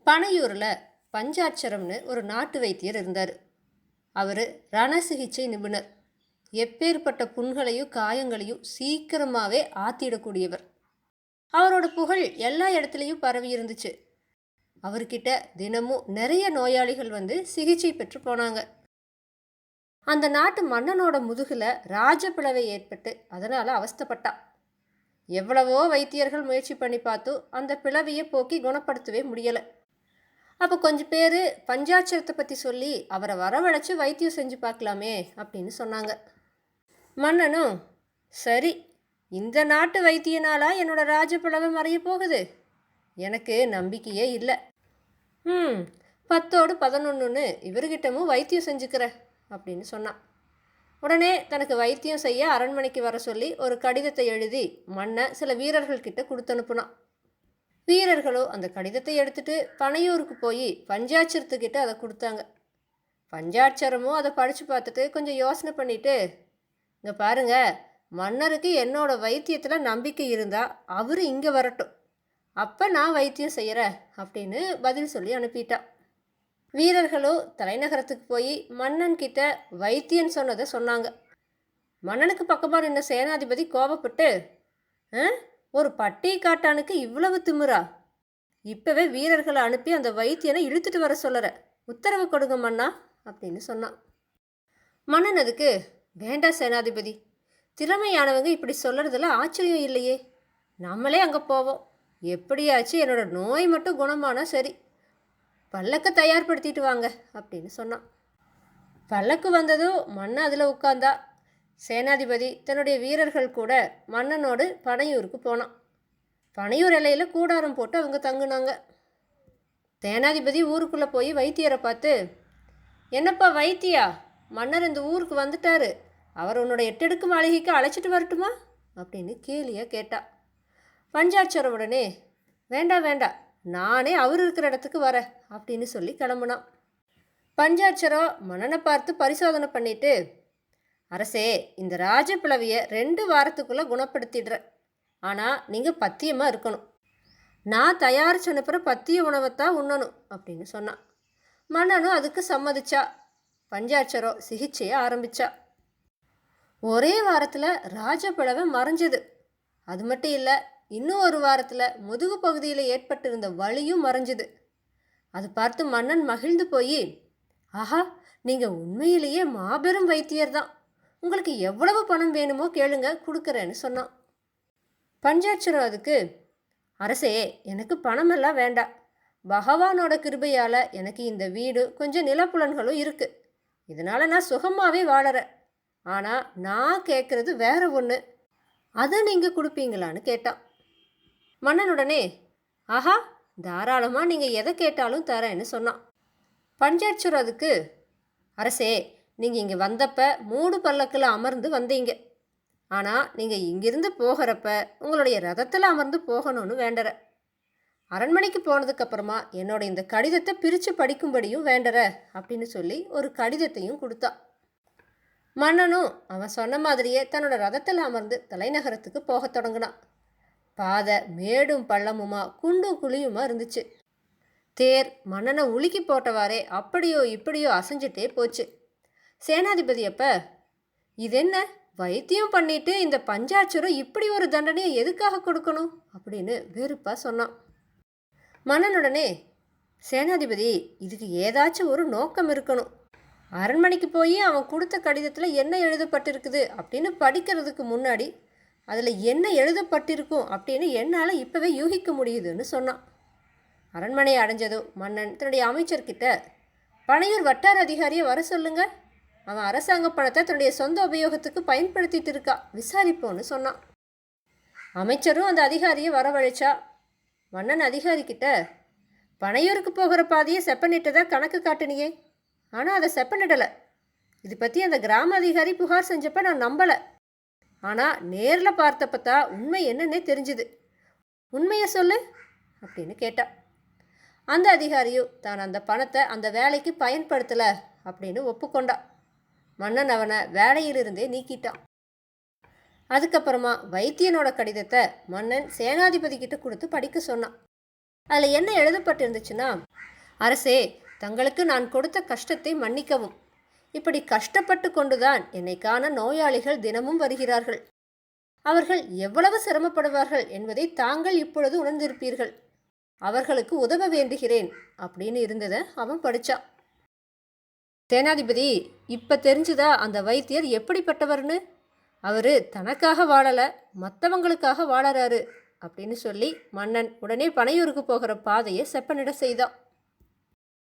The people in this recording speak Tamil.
பனையூரில் பஞ்சாட்சரம்னு ஒரு நாட்டு வைத்தியர் இருந்தார். அவர் ரண சிகிச்சை நிபுணர். எப்பேற்பட்ட புண்களையும் காயங்களையும் சீக்கிரமாகவே ஆத்திடக்கூடியவர். அவரோட புகழ் எல்லா இடத்துலையும் பரவி இருந்துச்சு. அவர்கிட்ட தினமும் நிறைய நோயாளிகள் வந்து சிகிச்சை பெற்று போனாங்க. அந்த நாட்டு மன்னனோட முதுகில் ராஜபிளவை ஏற்பட்டு அதனால் அவஸ்தைப்பட்டான். எவ்வளவோ வைத்தியர்கள் முயற்சி பண்ணி பார்த்தும் அந்த பிளவையை போக்கி குணப்படுத்தவே முடியலை. அப்போ கொஞ்சம் பேர் பஞ்சாட்சரத்தை பற்றி சொல்லி அவரை வரவழைச்சி வைத்தியம் செஞ்சு பார்க்கலாமே அப்படின்னு சொன்னாங்க. மன்னனும் சரி, இந்த நாட்டு வைத்தியனாலா என்னோட ராஜபிளவை மறைய போகுது? எனக்கு நம்பிக்கையே இல்லை. 10ஓடு 11ன்னு இவர்கிட்டமும் வைத்தியம் செஞ்சுக்கிறேன் அப்படின்னு சொன்னான். உடனே தனக்கு வைத்தியம் செய்ய அரண்மனைக்கு வர சொல்லி ஒரு கடிதத்தை எழுதி மன்னன் சில வீரர்கள்கிட்ட கொடுத்து அனுப்புனான். வீரர்களோ அந்த கடிதத்தை எடுத்துட்டு பனையூருக்கு போய் பஞ்சாட்சரத்துக்கிட்ட அதை கொடுத்தாங்க. பஞ்சாட்சரமும் அதை படித்து பார்த்துட்டு கொஞ்சம் யோசனை பண்ணிட்டு, இங்கே பாருங்க, மன்னருக்கு என்னோட வைத்தியத்தில் நம்பிக்கை இருந்தால் அவர் இங்கே வரட்டும், அப்போ நான் வைத்தியம் செய்கிறேன் அப்படின்னு பதில் சொல்லி அனுப்பிட்டான். வீரர்களோ தலைநகரத்துக்கு போய் மன்னன் கிட்ட வைத்தியன் சொன்னதை சொன்னாங்க. மன்னனுக்கு பக்கமாக நின்ற சேனாதிபதி கோபப்பட்டு, ஒரு பட்டி காட்டானுக்கு இவ்வளவு திமிரா? இப்போவே வீரர்களை அனுப்பி அந்த வைத்தியனை இழுத்துட்டு வர சொல்லற, உத்தரவு கொடுங்க மன்னா அப்படின்னு சொன்னான். மன்னன் அதுக்கு, வேண்டாம் சேனாதிபதி, திறமையானவங்க இப்படி சொல்கிறதுல ஆச்சரியம் இல்லையே, நம்மளே அங்கே போவோம், எப்படியாச்சு என்னோட நோய் மட்டும் குணமானா சரி, பல்லக்க தயார்படுத்திட்டு வாங்க அப்படின்னு சொன்னான். பல்லக்கு வந்ததும் மன்னன் அதில் உட்கார்ந்தா. சேனாதிபதி தன்னுடைய வீரர்கள் கூட மன்னனோடு பனையூருக்கு போனான். பனையூர் எல்லையில் கூடாரம் போட்டு அவங்க தங்குனாங்க. சேனாதிபதி ஊருக்குள்ளே போய் வைத்தியரை பார்த்து, என்னப்பா வைத்தியா, மன்னர் இந்த ஊருக்கு வந்துட்டாரு, அவர் உன்னோட 8 அடுக்கு மாளிகைக்கு அழைச்சிட்டு வரட்டுமா அப்படின்னு கேலியாக கேட்டா. பஞ்சாட்சர உடனே, வேண்டாம் வேண்டாம், நானே அவர் இருக்கிற இடத்துக்கு வரேன் அப்படின்னு சொல்லி கிளம்புனான். பஞ்சாட்சரம் மன்னனை பார்த்து பரிசோதனை பண்ணிட்டு, அரசே, இந்த ராஜபிளவியை 2 வாரத்துக்குள்ளே குணப்படுத்திடுறேன், ஆனால் நீங்கள் பத்தியமாக இருக்கணும், நான் தயாரித்து அனுப்புகிற பத்திய உணவைத்தான் உண்ணணும் அப்படின்னு சொன்னான். மன்னனும் அதுக்கு சம்மதிச்சா. பஞ்சாட்சரம் சிகிச்சையை ஆரம்பித்தா. ஒரே வாரத்தில் ராஜபிளவை மறைஞ்சது. அது மட்டும் இல்லை, இன்னும் ஒரு வாரத்தில் முதுகு பகுதியில் ஏற்பட்டிருந்த வலியும் மறைஞ்சுது. அது பார்த்து மன்னன் மகிழ்ந்து போய், ஆஹா, நீங்கள் உண்மையிலேயே மாபெரும் வைத்தியர் தான், உங்களுக்கு எவ்வளவு பணம் வேணுமோ கேளுங்க, கொடுக்குறேன்னு சொன்னான். பஞ்சாட்சரம் அதுக்கு, அரசே, எனக்கு பணமெல்லாம் வேண்டாம், பகவானோட கிருபையால் எனக்கு இந்த வீடு கொஞ்சம் நிலப்புலன்களும் இருக்குது, இதனால் நான் சுகமாகவே வாழறேன், ஆனால் நான் கேட்குறது வேற ஒன்று, அதை நீங்கள் கொடுப்பீங்களான்னு கேட்டான். மன்னனுடனே, ஆஹா, தாராளமாக நீங்கள் எதை கேட்டாலும் தரேன்னு சொன்னான். பஞ்சாட்சரம் அதுக்கு, அரசே, நீங்கள் இங்கே வந்தப்போ 3 பல்லக்கில் அமர்ந்து வந்தீங்க, ஆனால் நீங்கள் இங்கிருந்து போகிறப்ப உங்களுடைய ரதத்தில் அமர்ந்து போகணும்னு வேண்டற, அரண்மனைக்கு போனதுக்கப்புறமா என்னோட இந்த கடிதத்தை பிரித்து படிக்கும்படியும் வேண்டற அப்படின்னு சொல்லி ஒரு கடிதத்தையும் கொடுத்தான். மன்னனும் அவன் சொன்ன மாதிரியே தன்னோட ரதத்தில் அமர்ந்து தலைநகரத்துக்கு போக தொடங்கினான். பாதை மேடும் பள்ளமுமா குண்டும் குழியுமா இருந்துச்சு. தேர் மன்னனை உலுக்கி போட்டவாறே அப்படியோ இப்படியோ அசைஞ்சிட்டே போச்சு. சேனாதிபதி அப்ப, இது என்ன, வைத்தியம் பண்ணிட்டு இந்த பஞ்சாட்சரம் இப்படி ஒரு தண்டனையை எதுக்காக கொடுக்கணும் அப்படின்னு வெறுப்பா சொன்னான். மன்னனுடனே, சேனாதிபதி, இதுக்கு ஏதாச்சும் ஒரு நோக்கம் இருக்கணும், அரண்மனைக்கு போய் அவன் கொடுத்த கடிதத்தில் என்ன எழுதப்பட்டிருக்குது அப்படின்னு படிக்கிறதுக்கு முன்னாடி அதில் என்ன எழுதப்பட்டிருக்கும் அப்படின்னு என்னால் இப்போவே யூகிக்க முடியுதுன்னு சொன்னான். அரண்மனையை அடைஞ்சதும் மன்னன் தன்னுடைய அமைச்சர்கிட்ட, பனையூர் வட்டார அதிகாரியை வர சொல்லுங்க, அவன் அரசாங்க பணத்தை தன்னுடைய சொந்த உபயோகத்துக்கு பயன்படுத்திட்டு இருக்கா, விசாரிப்போன்னு சொன்னான். அமைச்சரும் அந்த அதிகாரியை வரவழைச்சா. மன்னன் அதிகாரிக்கிட்ட, பனையூருக்கு போகிற பாதையை செப்பனிட்டதாக கணக்கு காட்டினியே, ஆனால் அதை செப்பனிடலை, இது பற்றி அந்த கிராம அதிகாரி புகார் செஞ்சப்போ நான் நம்பலை, ஆனால் நேரில் பார்த்தப்பத்தா உண்மை என்னன்னே தெரிஞ்சுது, உண்மையை சொல்லு அப்படின்னு கேட்டா. அந்த அதிகாரியும் தான் அந்த பணத்தை அந்த வேலைக்கு பயன்படுத்தலை அப்படின்னு ஒப்புக்கொண்டா. மன்னன் அவனை வேலையிலிருந்தே நீக்கிட்டான். அதுக்கப்புறமா வைத்தியனோட கடிதத்தை மன்னன் சேனாதிபதி கிட்ட கொடுத்து படிக்க சொன்னான். அதில் என்ன எழுதப்பட்டிருந்துச்சுன்னா, அரசே, தங்களுக்கு நான் கொடுத்த கஷ்டத்தை மன்னிக்கவும். இப்படி கஷ்டப்பட்டு கொண்டுதான் என்னை காண நோயாளிகள் தினமும் வருகிறார்கள். அவர்கள் எவ்வளவு சிரமப்படுவார்கள் என்பதை தாங்கள் இப்பொழுது உணர்ந்திருப்பீர்கள். அவர்களுக்கு உதவ வேண்டுகிறேன் அப்படின்னு இருந்ததை அவன் படிச்சான். சேனாதிபதி, இப்ப தெரிஞ்சுதா அந்த வைத்தியர் எப்படிப்பட்டவர்னு? அவரு தனக்காக வாழல, மற்றவங்களுக்காக வாழறாரு அப்படின்னு சொல்லி மன்னன் உடனே பனையூருக்கு போகிற பாதையை செப்பனிட செய்தான்.